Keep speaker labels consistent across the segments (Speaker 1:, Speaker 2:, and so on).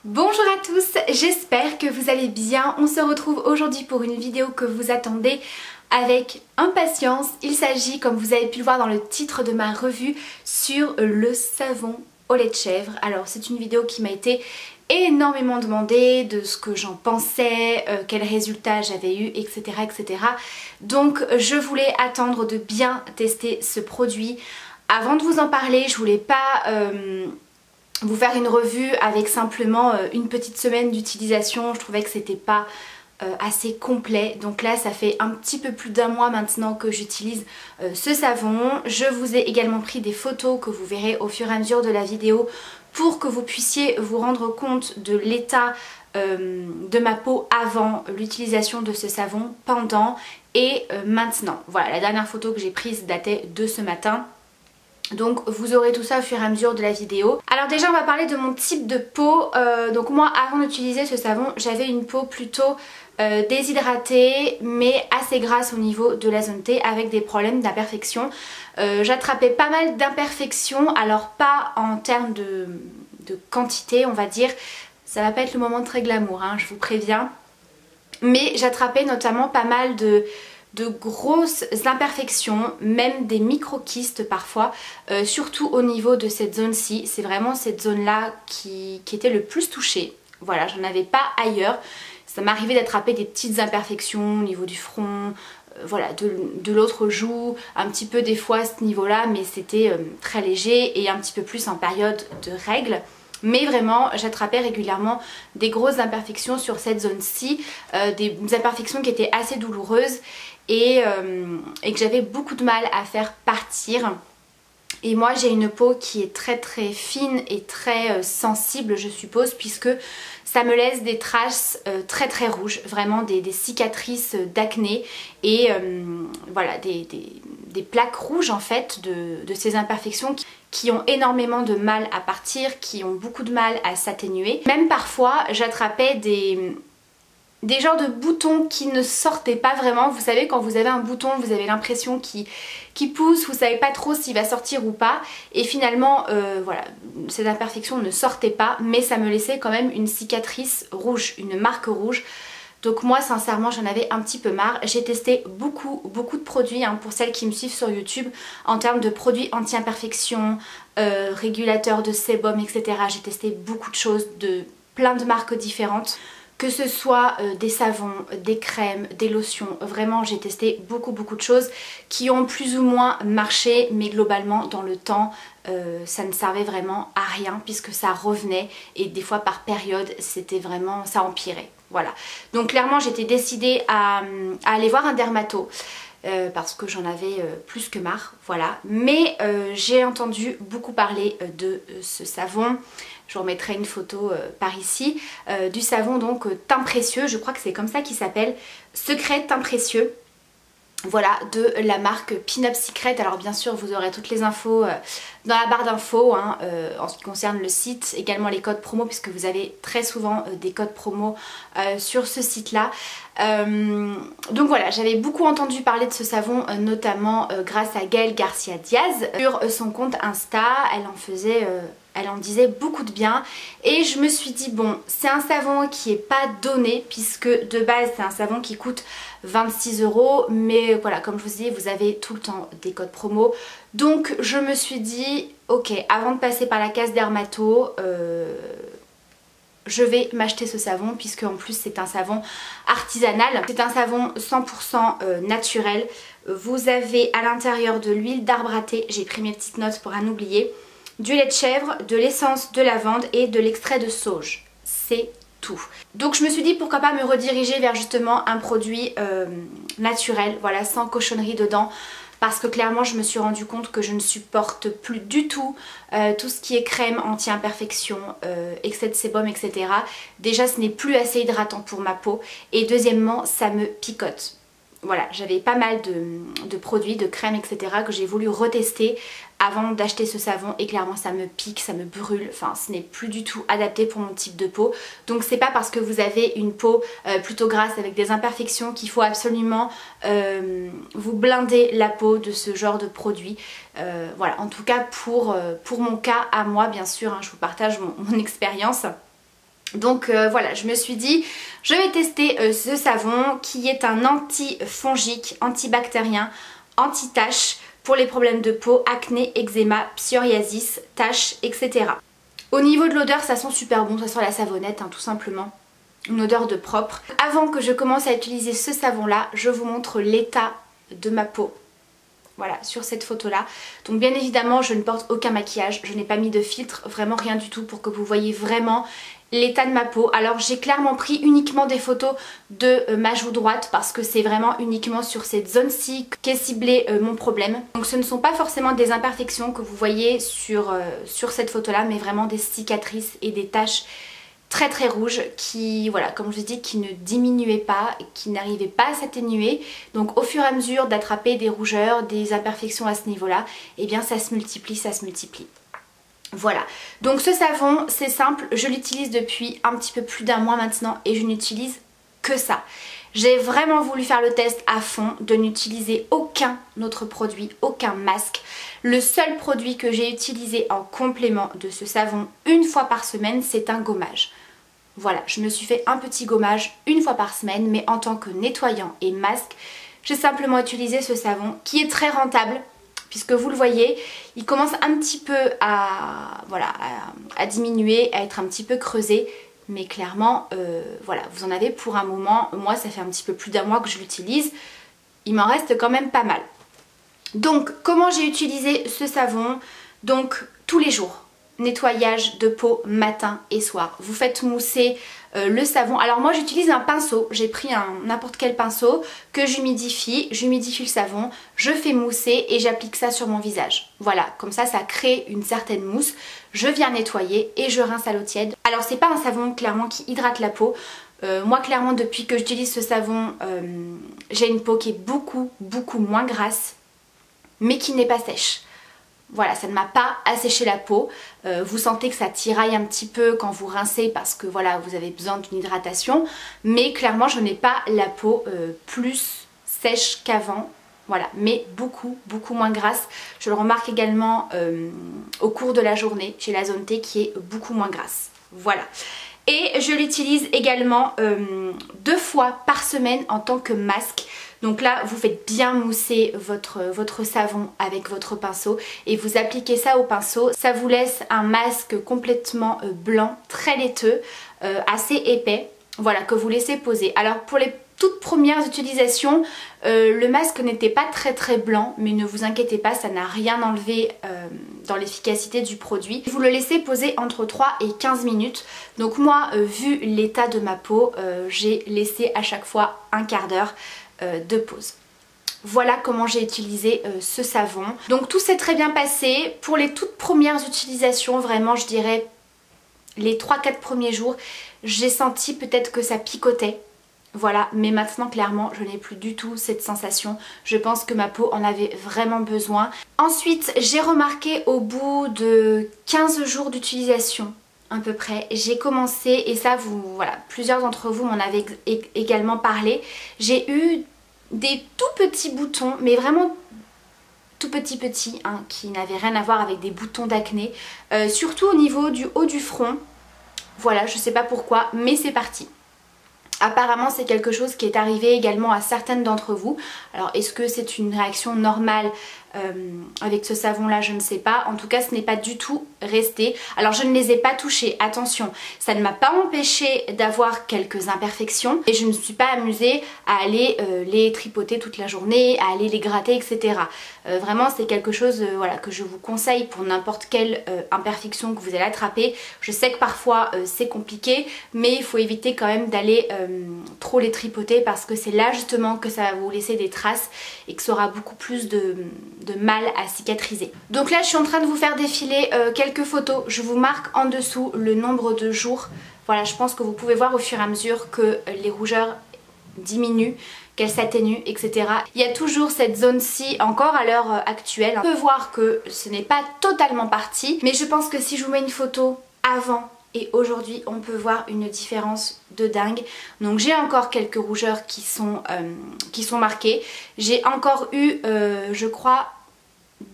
Speaker 1: Bonjour à tous, j'espère que vous allez bien. On se retrouve aujourd'hui pour une vidéo que vous attendez avec impatience. Il s'agit, comme vous avez pu le voir dans le titre de ma revue, sur le savon au lait de chèvre. Alors c'est une vidéo qui m'a été énormément demandée, de ce que j'en pensais, quels résultats j'avais eu, etc., etc. Donc je voulais attendre de bien tester ce produit. Avant de vous en parler, je voulais pas vous faire une revue avec simplement une petite semaine d'utilisation. Je trouvais que c'était pas assez complet. Donc là ça fait un petit peu plus d'un mois maintenant que j'utilise ce savon. Je vous ai également pris des photos que vous verrez au fur et à mesure de la vidéo pour que vous puissiez vous rendre compte de l'état de ma peau avant l'utilisation de ce savon, pendant et maintenant. Voilà, la dernière photo que j'ai prise datait de ce matin. Donc vous aurez tout ça au fur et à mesure de la vidéo. Alors déjà on va parler de mon type de peau. Donc moi avant d'utiliser ce savon j'avais une peau plutôt déshydratée mais assez grasse au niveau de la zone T, avec des problèmes d'imperfection. J'attrapais pas mal d'imperfections, alors pas en termes de quantité on va dire. Ça va pas être le moment très glamour hein, je vous préviens. Mais j'attrapais notamment pas mal de grosses imperfections, même des micro-kystes parfois, surtout au niveau de cette zone-ci. C'est vraiment cette zone-là qui était le plus touchée. Voilà, j'en avais pas ailleurs. Ça m'arrivait d'attraper des petites imperfections au niveau du front, voilà, de l'autre joue, un petit peu des fois à ce niveau-là, mais c'était très léger, et un petit peu plus en période de règles. Mais vraiment j'attrapais régulièrement des grosses imperfections sur cette zone-ci, des imperfections qui étaient assez douloureuses et que j'avais beaucoup de mal à faire partir. Et moi j'ai une peau qui est très très fine et très sensible je suppose, puisque ça me laisse des traces très très rouges, vraiment des cicatrices d'acné et voilà, des plaques rouges en fait de ces imperfections qui ont énormément de mal à partir, qui ont beaucoup de mal à s'atténuer. Même parfois j'attrapais des genres de boutons qui ne sortaient pas vraiment. Vous savez, quand vous avez un bouton, vous avez l'impression qu'il pousse, vous savez pas trop s'il va sortir ou pas, et finalement voilà, cette imperfection ne sortait pas, mais ça me laissait quand même une cicatrice rouge, une marque rouge. Donc moi sincèrement j'en avais un petit peu marre. J'ai testé beaucoup de produits hein, pour celles qui me suivent sur YouTube, en termes de produits anti-imperfection, régulateurs de sébum, etc. J'ai testé beaucoup de choses, de plein de marques différentes. Que ce soit des savons, des crèmes, des lotions, vraiment j'ai testé beaucoup de choses qui ont plus ou moins marché, mais globalement dans le temps ça ne servait vraiment à rien, puisque ça revenait et des fois par période c'était vraiment, ça empirait. Voilà, donc clairement j'étais décidée à aller voir un dermato. Parce que j'en avais plus que marre, voilà. Mais j'ai entendu beaucoup parler de ce savon. Je vous remettrai une photo par ici. Du savon donc teint précieux, je crois que c'est comme ça qu'il s'appelle. Secret teint précieux. Voilà, de la marque Pin Up Secret. Alors bien sûr vous aurez toutes les infos dans la barre d'infos hein, en ce qui concerne le site, également les codes promo, puisque vous avez très souvent des codes promo sur ce site là. Donc voilà, j'avais beaucoup entendu parler de ce savon notamment grâce à Gaëlle Garcia Diaz sur son compte Insta. Elle en disait beaucoup de bien, et je me suis dit bon, c'est un savon qui est pas donné, puisque de base c'est un savon qui coûte 26 €, mais voilà, comme je vous dis, vous avez tout le temps des codes promo. Donc je me suis dit ok, avant de passer par la case dermato, je vais m'acheter ce savon, puisque en plus c'est un savon artisanal. C'est un savon 100% naturel. Vous avez à l'intérieur de l'huile d'arbre à thé, j'ai pris mes petites notes pour rien oublier, du lait de chèvre, de l'essence de lavande et de l'extrait de sauge. C'est tout. Donc je me suis dit pourquoi pas me rediriger vers justement un produit naturel, voilà, sans cochonnerie dedans. Parce que clairement je me suis rendu compte que je ne supporte plus du tout tout ce qui est crème anti-imperfection, excès de sébum, etc. Déjà ce n'est plus assez hydratant pour ma peau, et deuxièmement ça me picote. Voilà, j'avais pas mal de produits, de crèmes, etc. que j'ai voulu retester avant d'acheter ce savon, et clairement ça me pique, ça me brûle, enfin ce n'est plus du tout adapté pour mon type de peau. Donc c'est pas parce que vous avez une peau plutôt grasse avec des imperfections qu'il faut absolument vous blinder la peau de ce genre de produit. Voilà, en tout cas pour mon cas à moi, bien sûr hein, je vous partage mon expérience. Donc voilà, je me suis dit, je vais tester ce savon qui est un anti-fongique, antibactérien, anti-taches pour les problèmes de peau, acné, eczéma, psoriasis, taches, etc. Au niveau de l'odeur, ça sent super bon, ça sent la savonnette tout simplement. Une odeur de propre. Avant que je commence à utiliser ce savon là, je vous montre l'état de ma peau. Voilà, sur cette photo là. Donc bien évidemment je ne porte aucun maquillage, je n'ai pas mis de filtre, vraiment rien du tout pour que vous voyez vraiment l'état de ma peau. Alors j'ai clairement pris uniquement des photos de ma joue droite parce que c'est vraiment uniquement sur cette zone-ci qu'est ciblé mon problème. Donc ce ne sont pas forcément des imperfections que vous voyez sur cette photo là, mais vraiment des cicatrices et des taches très très rouge qui, voilà, comme je vous dis, qui ne diminuait pas, qui n'arrivait pas à s'atténuer. Donc au fur et à mesure d'attraper des rougeurs, des imperfections à ce niveau-là, eh bien ça se multiplie, ça se multiplie. Voilà, donc ce savon, c'est simple, je l'utilise depuis un petit peu plus d'un mois maintenant et je n'utilise que ça. J'ai vraiment voulu faire le test à fond, de n'utiliser aucun autre produit, aucun masque. Le seul produit que j'ai utilisé en complément de ce savon une fois par semaine, c'est un gommage. Voilà, je me suis fait un petit gommage une fois par semaine, mais en tant que nettoyant et masque, j'ai simplement utilisé ce savon qui est très rentable. Puisque vous le voyez, il commence un petit peu à diminuer, à être un petit peu creusé. Mais clairement, voilà, vous en avez pour un moment. Moi, ça fait un petit peu plus d'un mois que je l'utilise. Il m'en reste quand même pas mal. Donc, comment j'ai utilisé ce savon? Donc, tous les jours. Nettoyage de peau matin et soir. Vous faites mousser le savon. Alors moi j'utilise un pinceau, j'ai pris n'importe quel pinceau que j'humidifie le savon, je fais mousser et j'applique ça sur mon visage. Voilà, comme ça crée une certaine mousse. Je viens nettoyer et je rince à l'eau tiède. Alors c'est pas un savon clairement qui hydrate la peau. Moi clairement depuis que j'utilise ce savon, j'ai une peau qui est beaucoup moins grasse mais qui n'est pas sèche. Voilà, ça ne m'a pas asséché la peau. Vous sentez que ça tiraille un petit peu quand vous rincez parce que voilà, vous avez besoin d'une hydratation. Mais clairement, je n'ai pas la peau plus sèche qu'avant. Voilà, mais beaucoup moins grasse. Je le remarque également au cours de la journée. J'ai la zone T qui est beaucoup moins grasse. Voilà. Et je l'utilise également 2 fois par semaine en tant que masque. Donc là, vous faites bien mousser votre savon avec votre pinceau et vous appliquez ça au pinceau. Ça vous laisse un masque complètement blanc, très laiteux, assez épais, voilà, que vous laissez poser. Alors pour les toutes premières utilisations, le masque n'était pas très blanc, mais ne vous inquiétez pas, ça n'a rien enlevé dans l'efficacité du produit. Vous le laissez poser entre 3 et 15 minutes. Donc moi, vu l'état de ma peau, j'ai laissé à chaque fois un quart d'heure de pause. Voilà comment j'ai utilisé ce savon. Donc tout s'est très bien passé. Pour les toutes premières utilisations, vraiment je dirais les 3-4 premiers jours, j'ai senti peut-être que ça picotait. Voilà, mais maintenant clairement je n'ai plus du tout cette sensation. Je pense que ma peau en avait vraiment besoin. Ensuite j'ai remarqué au bout de 15 jours d'utilisation à peu près, j'ai commencé, et ça voilà, plusieurs d'entre vous m'en avez également parlé, j'ai eu des tout petits boutons, mais vraiment tout petits, hein, qui n'avaient rien à voir avec des boutons d'acné, surtout au niveau du haut du front. Voilà, je sais pas pourquoi, mais c'est parti. Apparemment c'est quelque chose qui est arrivé également à certaines d'entre vous. Alors est-ce que c'est une réaction normale avec ce savon là, je ne sais pas. En tout cas ce n'est pas du tout resté. Alors je ne les ai pas touchés, attention, ça ne m'a pas empêché d'avoir quelques imperfections et je ne me suis pas amusée à aller les tripoter toute la journée, à aller les gratter, etc. Vraiment c'est quelque chose voilà, que je vous conseille pour n'importe quelle imperfection que vous allez attraper. Je sais que parfois c'est compliqué, mais il faut éviter quand même d'aller trop les tripoter parce que c'est là justement que ça va vous laisser des traces et que ça aura beaucoup plus de mal à cicatriser. Donc là je suis en train de vous faire défiler quelques photos. Je vous marque en dessous le nombre de jours. Voilà, je pense que vous pouvez voir au fur et à mesure que les rougeurs diminuent, qu'elles s'atténuent, etc. Il y a toujours cette zone-ci encore à l'heure actuelle. On peut voir que ce n'est pas totalement parti, mais je pense que si je vous mets une photo avant et aujourd'hui, on peut voir une différence de dingue. Donc j'ai encore quelques rougeurs qui sont marquées. J'ai encore eu, je crois,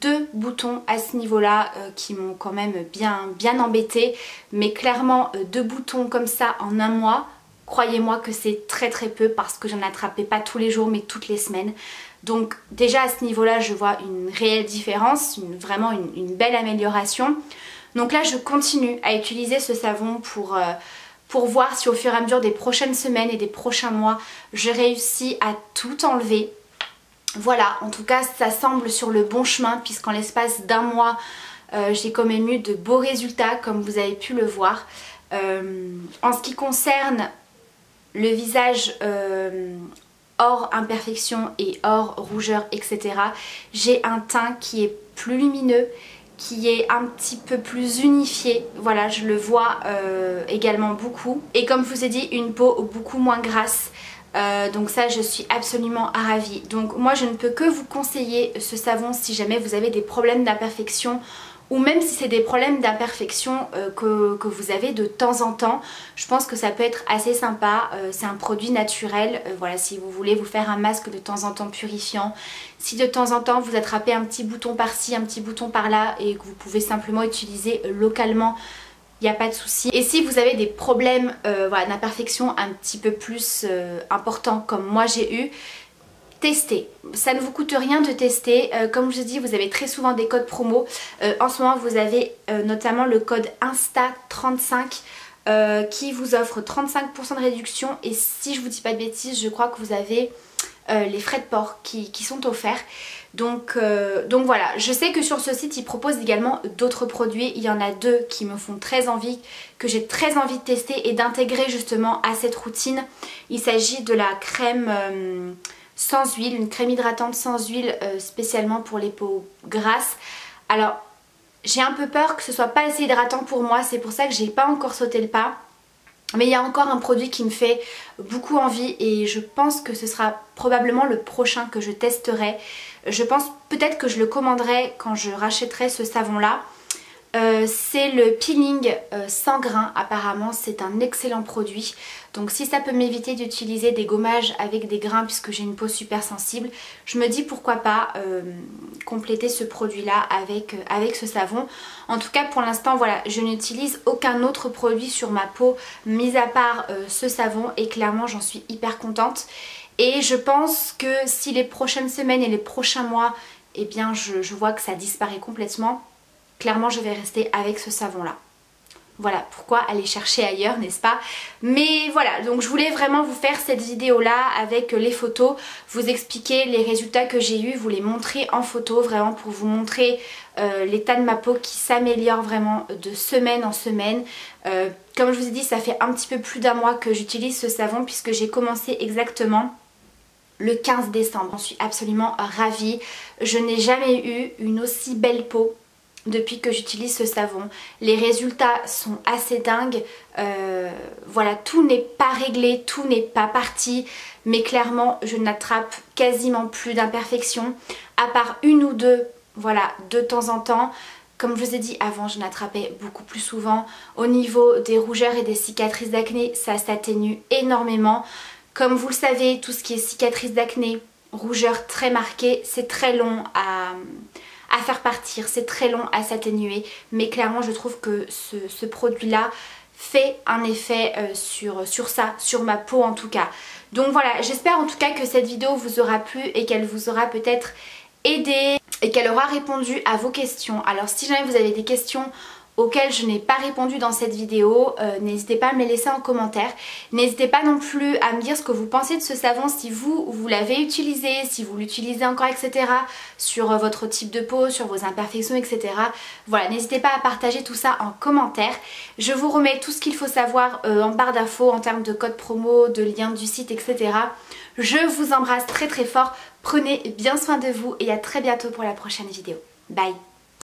Speaker 1: deux boutons à ce niveau-là qui m'ont quand même bien embêtée. Mais clairement, deux boutons comme ça en un mois, croyez-moi que c'est très peu parce que j'en attrapais pas tous les jours mais toutes les semaines. Donc déjà à ce niveau-là, je vois une réelle différence, vraiment une belle amélioration. Donc là, je continue à utiliser ce savon pour voir si au fur et à mesure des prochaines semaines et des prochains mois, je réussis à tout enlever. Voilà, en tout cas, ça semble sur le bon chemin puisqu'en l'espace d'un mois, j'ai quand même eu de beaux résultats comme vous avez pu le voir. En ce qui concerne le visage hors imperfection et hors rougeur, etc., j'ai un teint qui est plus lumineux, qui est un petit peu plus unifié, voilà, je le vois également beaucoup. Et comme je vous ai dit, une peau beaucoup moins grasse. Donc ça, je suis absolument ravie. Donc moi, je ne peux que vous conseiller ce savon si jamais vous avez des problèmes d'imperfection, ou même si c'est des problèmes d'imperfection que vous avez de temps en temps. Je pense que ça peut être assez sympa. C'est un produit naturel. Voilà, si vous voulez vous faire un masque de temps en temps purifiant, si de temps en temps vous attrapez un petit bouton par-ci, un petit bouton par-là et que vous pouvez simplement utiliser localement, il n'y a pas de souci. Et si vous avez des problèmes voilà, d'imperfection un petit peu plus importants comme moi j'ai eu, testez. Ça ne vous coûte rien de tester. Comme je vous dis, vous avez très souvent des codes promo. En ce moment, vous avez notamment le code INSTA35 qui vous offre 35% de réduction. Et si je vous dis pas de bêtises, je crois que vous avez les frais de port qui sont offerts. Donc voilà, je sais que sur ce site ils proposent également d'autres produits. Il y en a deux qui me font très envie, que j'ai très envie de tester et d'intégrer justement à cette routine. Il s'agit de la crème sans huile, une crème hydratante sans huile spécialement pour les peaux grasses. Alors j'ai un peu peur que ce soit pas assez hydratant pour moi, c'est pour ça que j'ai pas encore sauté le pas. Mais il y a encore un produit qui me fait beaucoup envie et je pense que ce sera probablement le prochain que je testerai. Je pense peut-être que je le commanderai quand je rachèterai ce savon là. C'est le peeling sans grains, apparemment c'est un excellent produit. Donc si ça peut m'éviter d'utiliser des gommages avec des grains puisque j'ai une peau super sensible, je me dis pourquoi pas compléter ce produit là avec ce savon. En tout cas pour l'instant voilà, je n'utilise aucun autre produit sur ma peau mis à part ce savon et clairement j'en suis hyper contente. Et je pense que si les prochaines semaines et les prochains mois, eh bien je vois que ça disparaît complètement, clairement je vais rester avec ce savon là. Voilà pourquoi aller chercher ailleurs, n'est-ce pas? Mais voilà, donc je voulais vraiment vous faire cette vidéo là avec les photos, vous expliquer les résultats que j'ai eu, vous les montrer en photo, vraiment pour vous montrer l'état de ma peau qui s'améliore vraiment de semaine en semaine. Comme je vous ai dit, ça fait un petit peu plus d'un mois que j'utilise ce savon puisque j'ai commencé exactement le 15 décembre. J'en suis absolument ravie, je n'ai jamais eu une aussi belle peau depuis que j'utilise ce savon. Les résultats sont assez dingues. Voilà, tout n'est pas réglé, tout n'est pas parti, mais clairement je n'attrape quasiment plus d'imperfections, à part une ou deux, voilà, de temps en temps. Comme je vous ai dit avant, je n'attrapais beaucoup plus souvent. Au niveau des rougeurs et des cicatrices d'acné, ça s'atténue énormément. Comme vous le savez, tout ce qui est cicatrices d'acné, rougeurs très marquées, c'est très long à faire partir, c'est très long à s'atténuer, mais clairement je trouve que ce produit là fait un effet sur ça, sur ma peau en tout cas. Donc voilà, j'espère en tout cas que cette vidéo vous aura plu et qu'elle vous aura peut-être aidé et qu'elle aura répondu à vos questions. Alors si jamais vous avez des questions auxquelles je n'ai pas répondu dans cette vidéo, n'hésitez pas à me les laisser en commentaire. N'hésitez pas non plus à me dire ce que vous pensez de ce savon, si vous l'avez utilisé, si vous l'utilisez encore, etc. Sur votre type de peau, sur vos imperfections, etc. Voilà, n'hésitez pas à partager tout ça en commentaire. Je vous remets tout ce qu'il faut savoir en barre d'infos en termes de code promo, de liens du site, etc. Je vous embrasse très fort, prenez bien soin de vous et à très bientôt pour la prochaine vidéo. Bye!